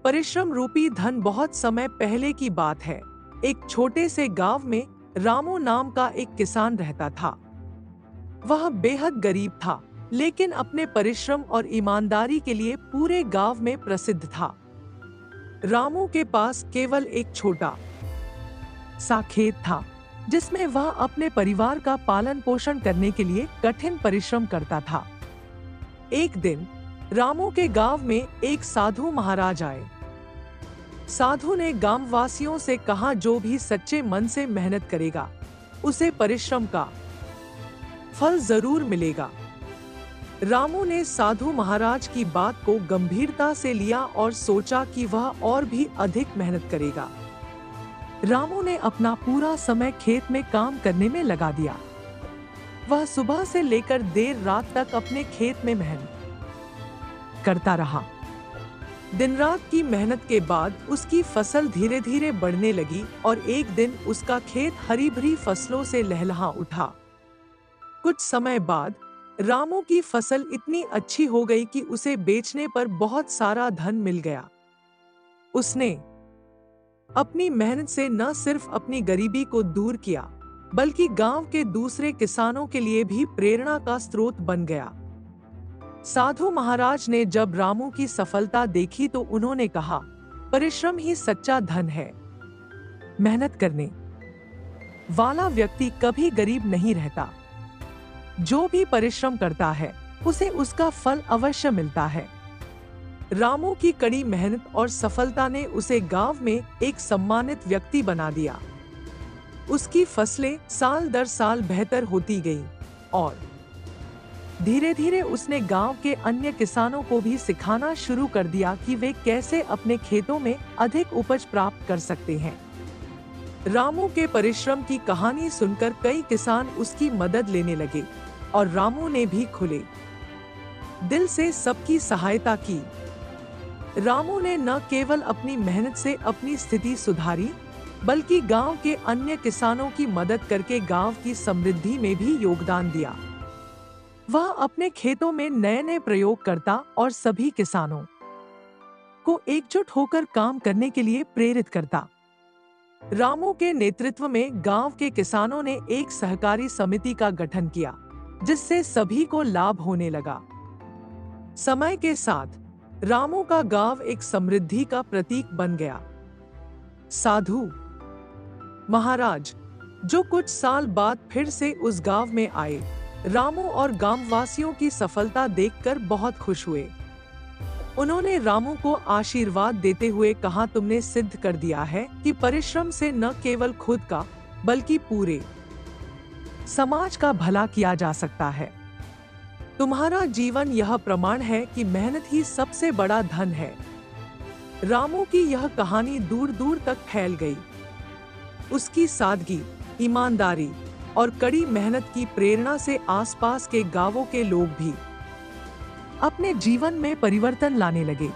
परिश्रम रूपी धन बहुत समय पहले की बात है। एक छोटे से गांव में रामू नाम का एक किसान रहता था। वह बेहद गरीब था, लेकिन अपने परिश्रम और ईमानदारी के लिए पूरे गांव में प्रसिद्ध था। रामू के पास केवल एक छोटा सा खेत था, जिसमें वह अपने परिवार का पालन पोषण करने के लिए कठिन परिश्रम करता था। एक दिन रामू के गांव में एक साधु महाराज आए। साधु ने गांववासियों से कहा, जो भी सच्चे मन से मेहनत करेगा उसे परिश्रम का फल जरूर मिलेगा। रामू ने साधु महाराज की बात को गंभीरता से लिया और सोचा कि वह और भी अधिक मेहनत करेगा। रामू ने अपना पूरा समय खेत में काम करने में लगा दिया। वह सुबह से लेकर देर रात तक अपने खेत में मेहनत करता रहा। दिन रात की मेहनत के बाद उसकी फसल धीरे धीरे बढ़ने लगी और एक दिन उसका खेत हरी भरी फसलों से लहलहा उठा। कुछ समय बाद रामू की फसल इतनी अच्छी हो गई कि उसे बेचने पर बहुत सारा धन मिल गया। उसने अपनी मेहनत से न सिर्फ अपनी गरीबी को दूर किया, बल्कि गांव के दूसरे किसानों के लिए भी प्रेरणा का स्रोत बन गया। साधु महाराज ने जब रामू की सफलता देखी तो उन्होंने कहा, परिश्रम ही सच्चा धन है। मेहनत करने वाला व्यक्ति कभी गरीब नहीं रहता। जो भी परिश्रम करता है उसे उसका फल अवश्य मिलता है। रामू की कड़ी मेहनत और सफलता ने उसे गांव में एक सम्मानित व्यक्ति बना दिया। उसकी फसलें साल दर साल बेहतर होती गईं और धीरे धीरे उसने गांव के अन्य किसानों को भी सिखाना शुरू कर दिया कि वे कैसे अपने खेतों में अधिक उपज प्राप्त कर सकते हैं। रामू के परिश्रम की कहानी सुनकर कई किसान उसकी मदद लेने लगे और रामू ने भी खुले दिल से सबकी सहायता की। रामू ने न केवल अपनी मेहनत से अपनी स्थिति सुधारी, बल्कि गांव के अन्य किसानों की मदद करके गांव की समृद्धि में भी योगदान दिया। वह अपने खेतों में नए नए प्रयोग करता और सभी किसानों को एकजुट होकर काम करने के लिए प्रेरित करता। रामू के नेतृत्व में गांव के किसानों ने एक सहकारी समिति का गठन किया, जिससे सभी को लाभ होने लगा। समय के साथ रामू का गांव एक समृद्धि का प्रतीक बन गया। साधु महाराज, जो कुछ साल बाद फिर से उस गांव में आए, रामू और गांववासियों की सफलता देखकर बहुत खुश हुए। उन्होंने रामू को आशीर्वाद देते हुए कहा, तुमने सिद्ध कर दिया है कि परिश्रम से न केवल खुद का बल्कि पूरे समाज का भला किया जा सकता है। तुम्हारा जीवन यह प्रमाण है कि मेहनत ही सबसे बड़ा धन है। रामू की यह कहानी दूर दूर तक फैल गई। उसकी सादगी, ईमानदारी और कड़ी मेहनत की प्रेरणा से आसपास के गांवों के लोग भी अपने जीवन में परिवर्तन लाने लगे।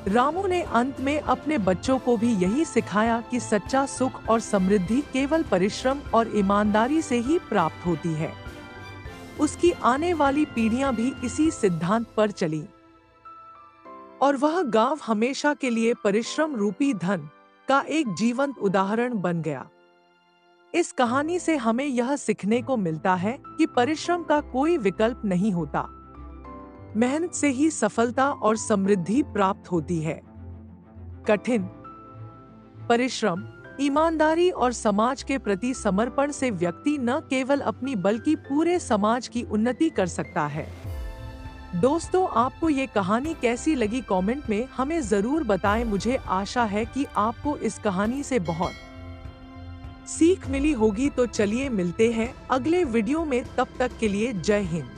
रामू ने अंत में अपने बच्चों को भी यही सिखाया कि सच्चा सुख और समृद्धि केवल परिश्रम और ईमानदारी से ही प्राप्त होती है। उसकी आने वाली पीढ़ियां भी इसी सिद्धांत पर चली और वह गांव हमेशा के लिए परिश्रम रूपी धन का एक जीवंत उदाहरण बन गया। इस कहानी से हमें यह सीखने को मिलता है कि परिश्रम का कोई विकल्प नहीं होता। मेहनत से ही सफलता और समृद्धि प्राप्त होती है। कठिन परिश्रम, ईमानदारी और समाज के प्रति समर्पण से व्यक्ति न केवल अपनी बल्कि पूरे समाज की उन्नति कर सकता है। दोस्तों, आपको ये कहानी कैसी लगी कमेंट में हमें जरूर बताएं। मुझे आशा है कि आपको इस कहानी से बहुत सीख मिली होगी। तो चलिए मिलते हैं अगले वीडियो में, तब तक के लिए जय हिंद।